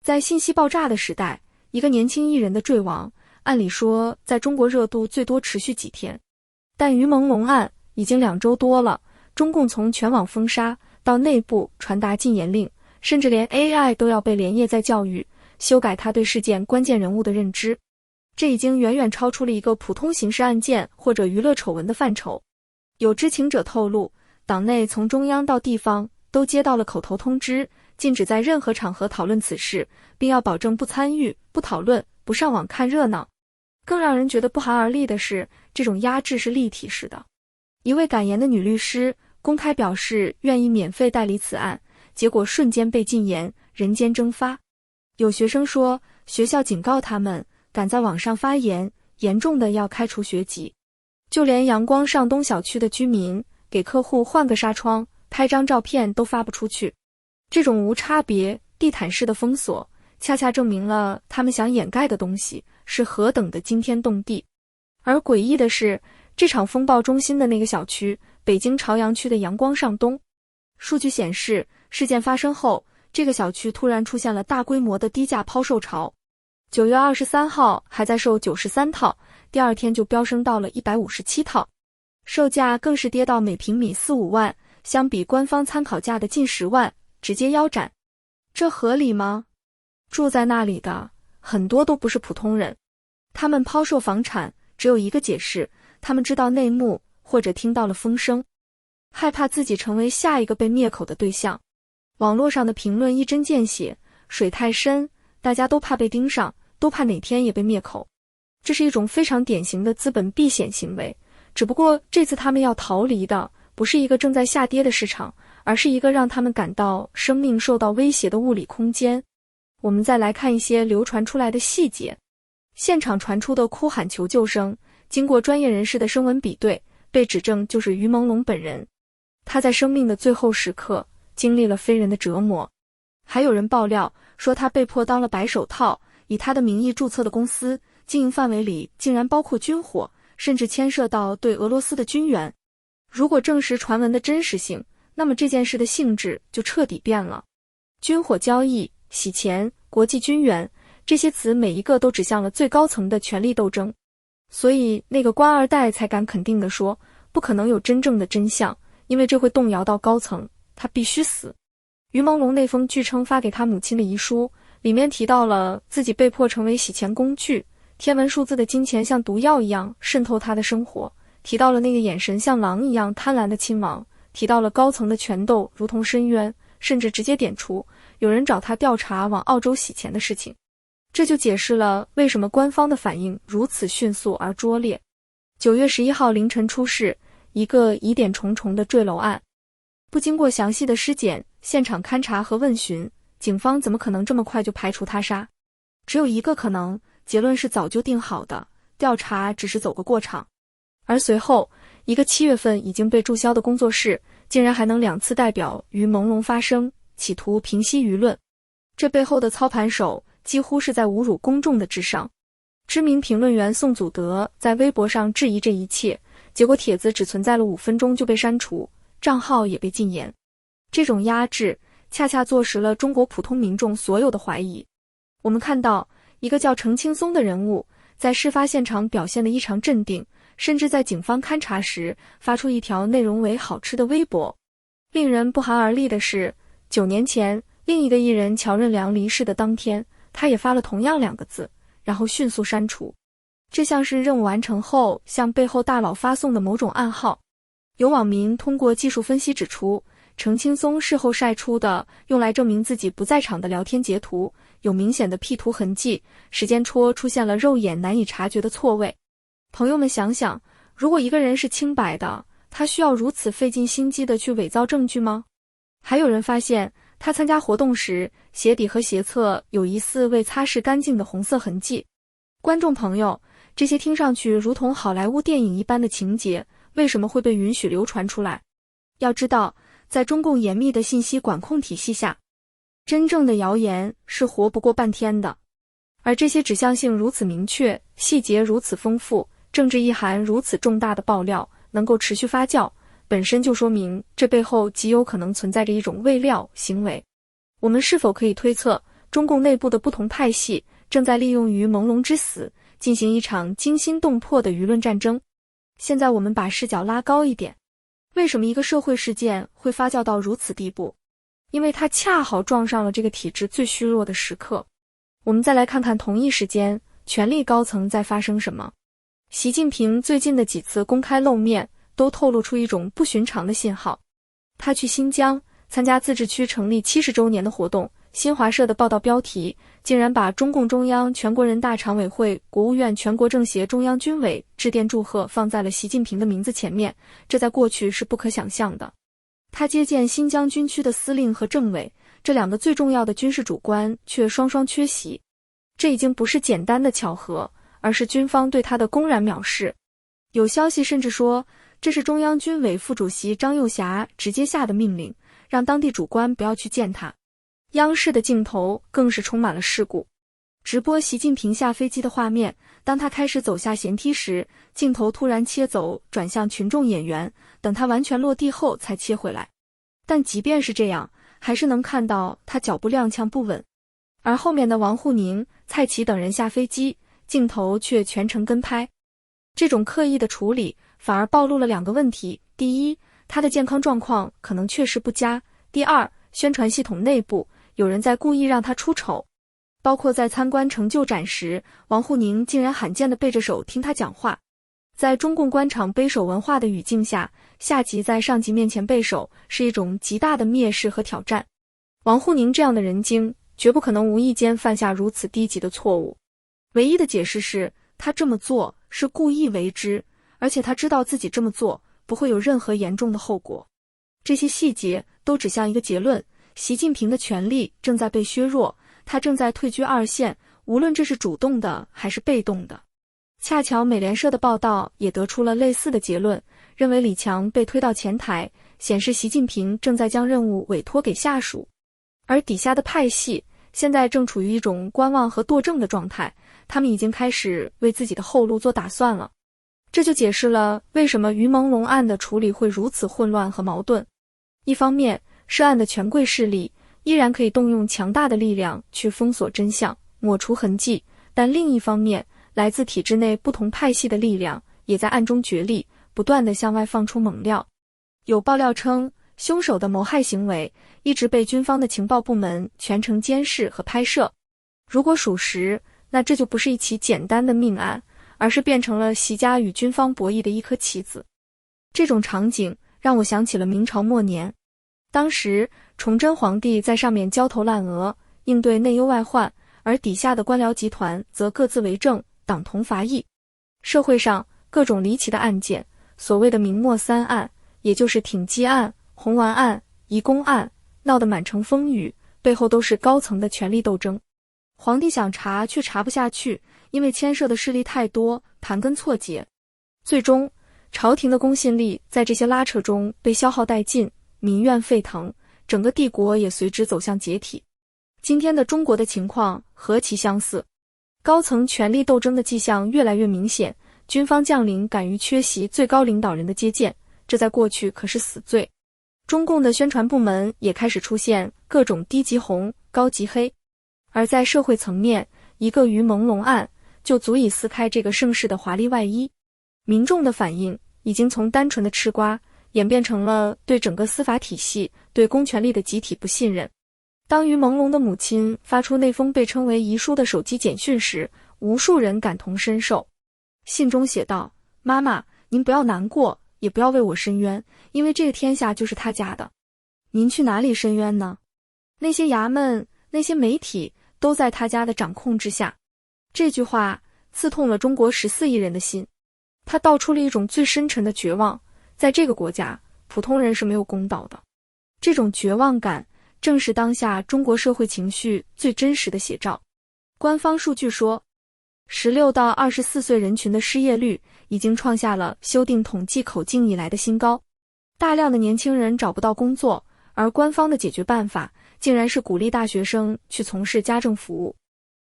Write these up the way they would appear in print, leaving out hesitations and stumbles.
在信息爆炸的时代，一个年轻艺人的坠亡，按理说在中国热度最多持续几天，但于朦胧案已经2周多了，中共从全网封杀到内部传达禁言令，甚至连 AI 都要被连夜在教育修改他对事件关键人物的认知。这已经远远超出了一个普通刑事案件或者娱乐丑闻的范畴。有知情者透露，党内从中央到地方都接到了口头通知，禁止在任何场合讨论此事，并要保证不参与、不讨论、不上网看热闹。更让人觉得不寒而栗的是，这种压制是立体式的。一位敢言的女律师公开表示愿意免费代理此案，结果瞬间被禁言，人间蒸发。有学生说，学校警告他们，敢在网上发言，严重的要开除学籍。就连阳光上东小区的居民给客户换个纱窗，拍张照片都发不出去。这种无差别、地毯式的封锁，恰恰证明了他们想掩盖的东西是何等的惊天动地。而诡异的是，这场风暴中心的那个小区，北京朝阳区的阳光上东。数据显示，事件发生后，这个小区突然出现了大规模的低价抛售潮。9月23号还在售93套，第二天就飙升到了157套，售价更是跌到每平米4-5万，相比官方参考价的近10万，直接腰斩。这合理吗？住在那里的很多都不是普通人，他们抛售房产只有一个解释，他们知道内幕或者听到了风声，害怕自己成为下一个被灭口的对象。网络上的评论一针见血，水太深，大家都怕被盯上，都怕哪天也被灭口。这是一种非常典型的资本避险行为，只不过这次他们要逃离的不是一个正在下跌的市场，而是一个让他们感到生命受到威胁的物理空间。我们再来看一些流传出来的细节。现场传出的哭喊求救声，经过专业人士的声纹比对，被指证就是于朦胧本人。他在生命的最后时刻经历了非人的折磨。还有人爆料说，他被迫当了白手套，以他的名义注册的公司经营范围里竟然包括军火，甚至牵涉到对俄罗斯的军援。如果证实传闻的真实性，那么这件事的性质就彻底变了。军火交易、洗钱、国际军援，这些词每一个都指向了最高层的权力斗争。所以那个官二代才敢肯定地说，不可能有真正的真相，因为这会动摇到高层，他必须死。于朦胧那封据称发给他母亲的遗书，里面提到了自己被迫成为洗钱工具，天文数字的金钱像毒药一样渗透他的生活，提到了那个眼神像狼一样贪婪的亲王，提到了高层的权斗如同深渊，甚至直接点出有人找他调查往澳洲洗钱的事情。这就解释了为什么官方的反应如此迅速而拙劣。9月11号凌晨出事，一个疑点重重的坠楼案。不经过详细的尸检、现场勘查和问询，警方怎么可能这么快就排除他杀？只有一个可能，结论是早就定好的，调查只是走个过场。而随后，一个7月份已经被注销的工作室，竟然还能2次代表于朦胧发声，企图平息舆论。这背后的操盘手几乎是在侮辱公众的智商。知名评论员宋祖德在微博上质疑这一切，结果帖子只存在了5分钟就被删除，账号也被禁言。这种压制恰恰坐实了中国普通民众所有的怀疑。我们看到一个叫程青松的人物在事发现场表现得异常镇定，甚至在警方勘查时发出一条内容为好吃的微博。令人不寒而栗的是，9年前另一个艺人乔任梁离世的当天，他也发了同样2个字，然后迅速删除。这像是任务完成后向背后大佬发送的某种暗号。有网民通过技术分析指出，程青松事后晒出的用来证明自己不在场的聊天截图有明显的 P 图痕迹，时间戳出现了肉眼难以察觉的错位。朋友们想想，如果一个人是清白的，他需要如此费尽心机的去伪造证据吗？还有人发现，他参加活动时，鞋底和鞋侧有疑似未擦拭干净的红色痕迹。观众朋友，这些听上去如同好莱坞电影一般的情节，为什么会被允许流传出来？要知道，在中共严密的信息管控体系下，真正的谣言是活不过半天的。而这些指向性如此明确、细节如此丰富、政治意涵如此重大的爆料能够持续发酵，本身就说明这背后极有可能存在着一种伪料行为。我们是否可以推测，中共内部的不同派系正在利用于朦胧之死进行一场惊心动魄的舆论战争。现在我们把视角拉高一点，为什么一个社会事件会发酵到如此地步？因为它恰好撞上了这个体制最虚弱的时刻。我们再来看看同一时间，权力高层在发生什么。习近平最近的几次公开露面都透露出一种不寻常的信号。他去新疆参加自治区成立70周年的活动，新华社的报道标题竟然把中共中央、全国人大常委会、国务院、全国政协、中央军委致电祝贺放在了习近平的名字前面，这在过去是不可想象的。他接见新疆军区的司令和政委，这两个最重要的军事主官却双双缺席，这已经不是简单的巧合，而是军方对他的公然藐视。有消息甚至说，这是中央军委副主席张又侠直接下的命令，让当地主官不要去见他。央视的镜头更是充满了事故，直播习近平下飞机的画面，当他开始走下舷梯时，镜头突然切走，转向群众演员，等他完全落地后才切回来。但即便是这样，还是能看到他脚步踉跄不稳。而后面的王沪宁、蔡奇等人下飞机，镜头却全程跟拍。这种刻意的处理反而暴露了两个问题：第一，他的健康状况可能确实不佳；第二，宣传系统内部有人在故意让他出丑。包括在参观成就展时，王沪宁竟然罕见地背着手听他讲话。在中共官场背手文化的语境下，下级在上级面前背手是一种极大的蔑视和挑战。王沪宁这样的人精绝不可能无意间犯下如此低级的错误。唯一的解释是，他这么做是故意为之，而且他知道自己这么做不会有任何严重的后果。这些细节都指向一个结论：习近平的权力正在被削弱，他正在退居二线，无论这是主动的还是被动的。恰巧美联社的报道也得出了类似的结论，认为李强被推到前台，显示习近平正在将任务委托给下属。而底下的派系现在正处于一种观望和惰政的状态，他们已经开始为自己的后路做打算了。这就解释了为什么于朦胧案的处理会如此混乱和矛盾。一方面，涉案的权贵势力依然可以动用强大的力量去封锁真相、抹除痕迹，但另一方面，来自体制内不同派系的力量也在暗中角力，不断地向外放出猛料。有爆料称，凶手的谋害行为一直被军方的情报部门全程监视和拍摄。如果属实，那这就不是一起简单的命案，而是变成了习家与军方博弈的一颗棋子。这种场景让我想起了明朝末年，当时崇祯皇帝在上面焦头烂额，应对内忧外患，而底下的官僚集团则各自为政，党同伐异。社会上各种离奇的案件，所谓的明末三案，也就是挺机案、红丸案、移宫案，闹得满城风雨，背后都是高层的权力斗争。皇帝想查却查不下去，因为牵涉的势力太多，盘根错节。最终，朝廷的公信力在这些拉扯中被消耗殆尽，民怨沸腾，整个帝国也随之走向解体。今天的中国的情况何其相似，高层权力斗争的迹象越来越明显，军方将领敢于缺席最高领导人的接见，这在过去可是死罪。中共的宣传部门也开始出现各种低级红、高级黑。而在社会层面，一个于朦胧案就足以撕开这个盛世的华丽外衣。民众的反应已经从单纯的吃瓜，演变成了对整个司法体系、对公权力的集体不信任。当于朦胧的母亲发出那封被称为遗书的手机简讯时，无数人感同身受。信中写道：妈妈，您不要难过，也不要为我申冤，因为这个天下就是他家的。您去哪里申冤呢？那些衙门、那些媒体都在他家的掌控之下。这句话刺痛了中国14亿人的心，它道出了一种最深沉的绝望，在这个国家，普通人是没有公道的。这种绝望感正是当下中国社会情绪最真实的写照。官方数据说，16到24岁人群的失业率已经创下了修订统计口径以来的新高，大量的年轻人找不到工作，而官方的解决办法竟然是鼓励大学生去从事家政服务。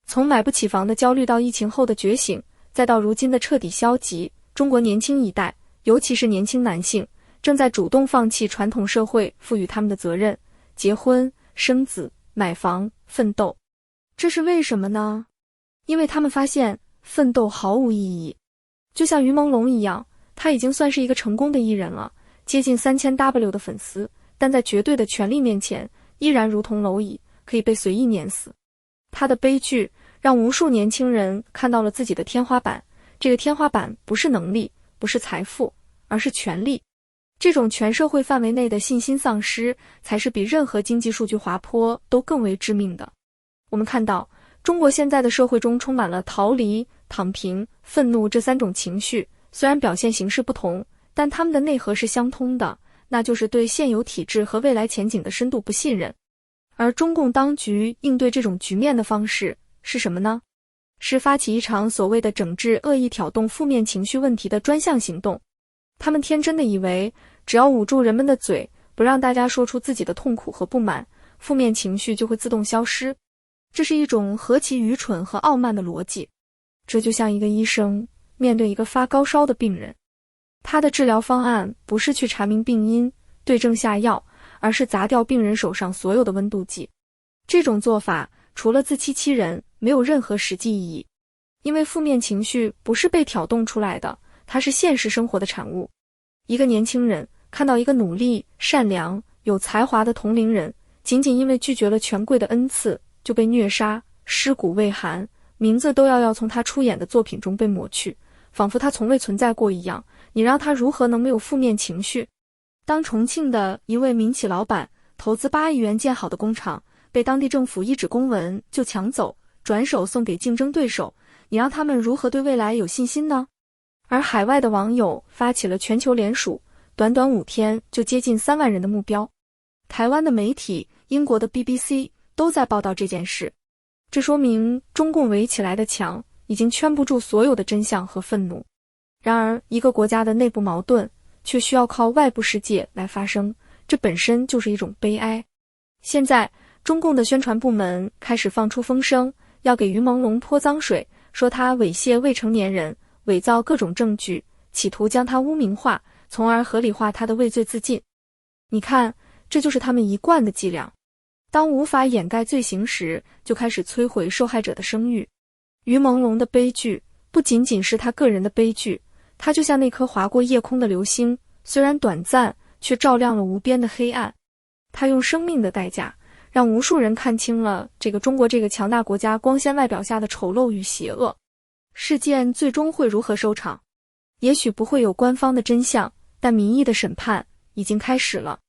从买不起房的焦虑到疫情后的觉醒，再到如今的彻底消极，中国年轻一代，尤其是年轻男性，正在主动放弃传统社会赋予他们的责任，结婚、生子、买房、奋斗。这是为什么呢？因为他们发现奋斗毫无意义。就像于朦胧一样，他已经算是一个成功的艺人了，接近3000W 的粉丝，但在绝对的权力面前，依然如同蝼蚁，可以被随意碾死。他的悲剧让无数年轻人看到了自己的天花板，这个天花板不是能力，不是财富，而是权力。这种全社会范围内的信心丧失，才是比任何经济数据滑坡都更为致命的。我们看到，中国现在的社会中充满了逃离、躺平、愤怒这3种情绪，虽然表现形式不同，但它们的内核是相通的，那就是对现有体制和未来前景的深度不信任。而中共当局应对这种局面的方式是什么呢？是发起一场所谓的整治恶意挑动负面情绪问题的专项行动。他们天真的以为，只要捂住人们的嘴，不让大家说出自己的痛苦和不满，负面情绪就会自动消失。这是一种何其愚蠢和傲慢的逻辑。这就像一个医生面对一个发高烧的病人，他的治疗方案不是去查明病因，对症下药，而是砸掉病人手上所有的温度计。这种做法除了自欺欺人，没有任何实际意义。因为负面情绪不是被挑动出来的，它是现实生活的产物。一个年轻人看到一个努力、善良、有才华的同龄人，仅仅因为拒绝了权贵的恩赐，就被虐杀，尸骨未寒，名字都要从他出演的作品中被抹去，仿佛他从未存在过一样。你让他如何能没有负面情绪？当重庆的一位民企老板投资8亿元建好的工厂，被当地政府一纸公文就抢走，转手送给竞争对手，你让他们如何对未来有信心呢？而海外的网友发起了全球联署，短短5天就接近3万人的目标。台湾的媒体、英国的 BBC 都在报道这件事，这说明中共围起来的墙已经圈不住所有的真相和愤怒。然而，一个国家的内部矛盾却需要靠外部世界来发声，这本身就是一种悲哀。现在，中共的宣传部门开始放出风声，要给于朦胧泼脏水，说他猥亵未成年人，伪造各种证据，企图将他污名化，从而合理化他的畏罪自尽。你看，这就是他们一贯的伎俩。当无法掩盖罪行时，就开始摧毁受害者的声誉。于朦胧的悲剧不仅仅是他个人的悲剧，他就像那颗划过夜空的流星，虽然短暂，却照亮了无边的黑暗。他用生命的代价，让无数人看清了中国这个强大国家光鲜外表下的丑陋与邪恶。事件最终会如何收场？也许不会有官方的真相，但民意的审判已经开始了。